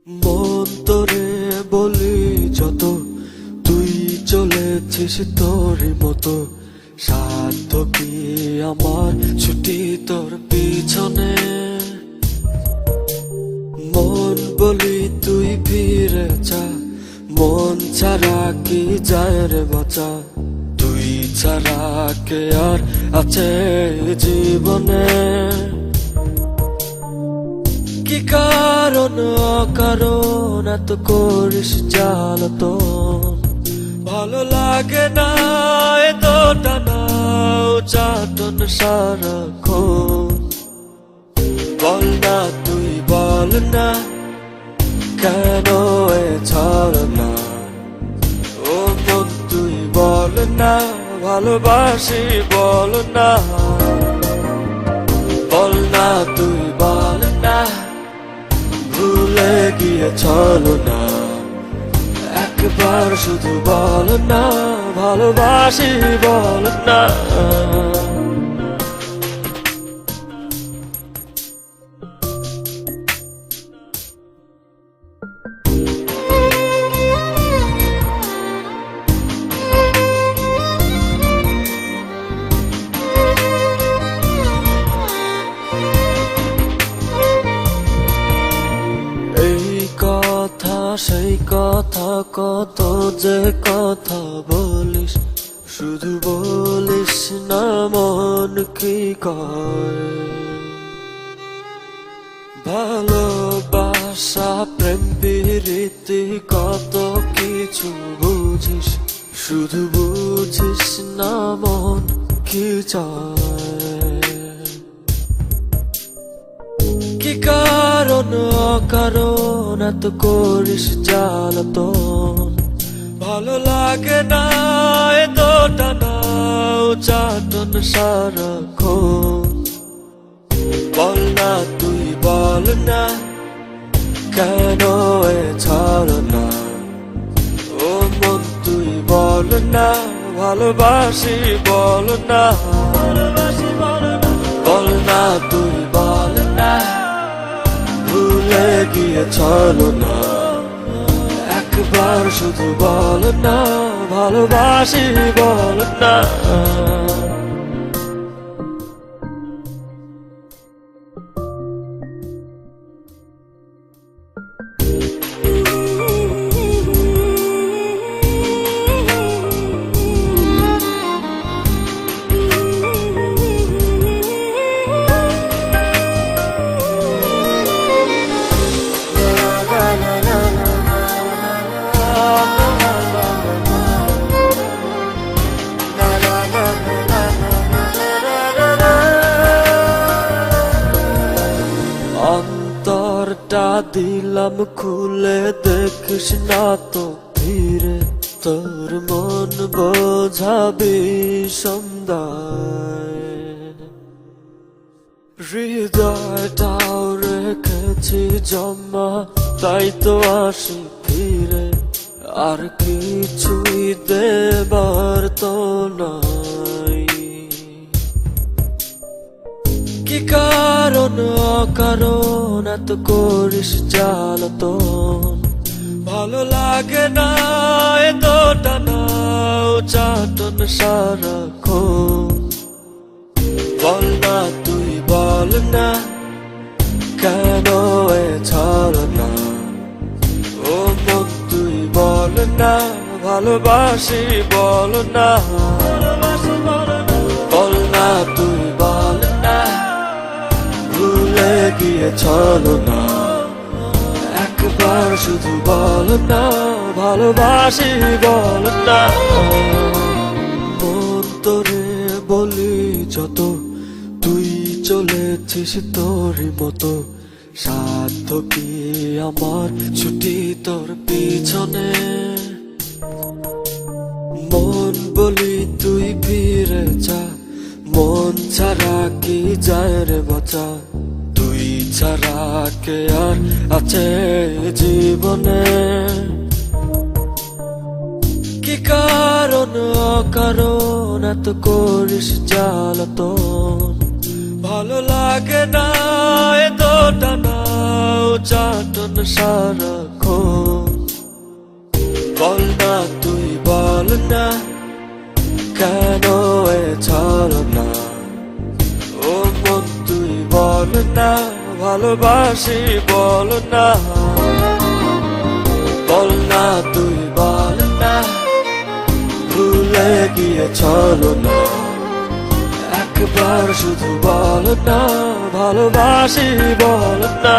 মন তোরে বলি যত, তুই চলেছিস তোর মতো। সাধ্য কি আমার ছুটি তোর পিছনে। মন বলি তুই ফিরে যা, মন ছাড়া কি যায় রে বাঁচা। তুই ছাড়া কে আর আছে জীবনে। কি কারণ অকারণ এত করিস জ্বালাতন। ভালো লাগে না এত টানা চাটন সারাক্ষণ। বল না তুই বল না, কেন এ ছাড় না। ও মন তুই বল না, ভালোবাসি বল না। বল না তুই বল না, ভুলে গিয়ে চলো না। একবার শুধু বল না, ভালোবাসি বল না। সেই কথা কত যে কথা বলিস, শুধু বলিস না মন কি কয়। ভালোবাসা প্রেম প্রীতি কত কিছু বুঝিস, শুধু বুঝিস না মন কি চায়। কি কারণ অকারণ এত করিস জ্বালাতন। ভালো লাগে না এত টানা চাটন সারাক্ষণ। বল না তুই বল না, কেন এ ছাড় না। ও মন তুই বল না, ভালোবাসি বল না। বল না তুই বল না, ভুলে গিয়ে চলো না। একবার শুধু বল না, ভালোবাসি বল না। অন্তরটা দিলাম খুলে, দেখিস না তো ফিরে। তোর মন বোঝাবি সন্ধ্যায়। হৃদয়টাও রেখেছি জমা, তাই তো আসি ফিরে। আর কিছুই দেবার তো নাই। কি কারণ অকারণ এত করিস জ্বালাতন। ভালো লাগে না এত টানা চাটন সারাক্ষণ। বল না তুই বল না, কেন এ ছাড় না। ও মন তুই বল না, ভালোবাসি বল না। বল না তুই বল না, ভুলে গিয়ে চলো না। একবার শুধু বল না, ভালোবাসি বল না। মন তোরে বলি যত, তুই চলেছিস তোর মতো। সাধ্য কি আমার ছুটি তোর পিছনে। মন বলি তুই ফিরে যা, মন ছাড়া কি যায় রে বাঁচা। তুই ছাড়া কে আর আছে জীবনে। কি কারণ অকারণ এত করিস জ্বালাতন। ভালো লাগে না এতটা না চাটন সারাক্ষণ বল না তুই বল না কেন এ ছলনা ও মন তুই বল না ভালোবাসি বল না বল না তুই বল না ভুলে গিয়ে ছলনা একবার শুধু বল না ভালোবাসি বল না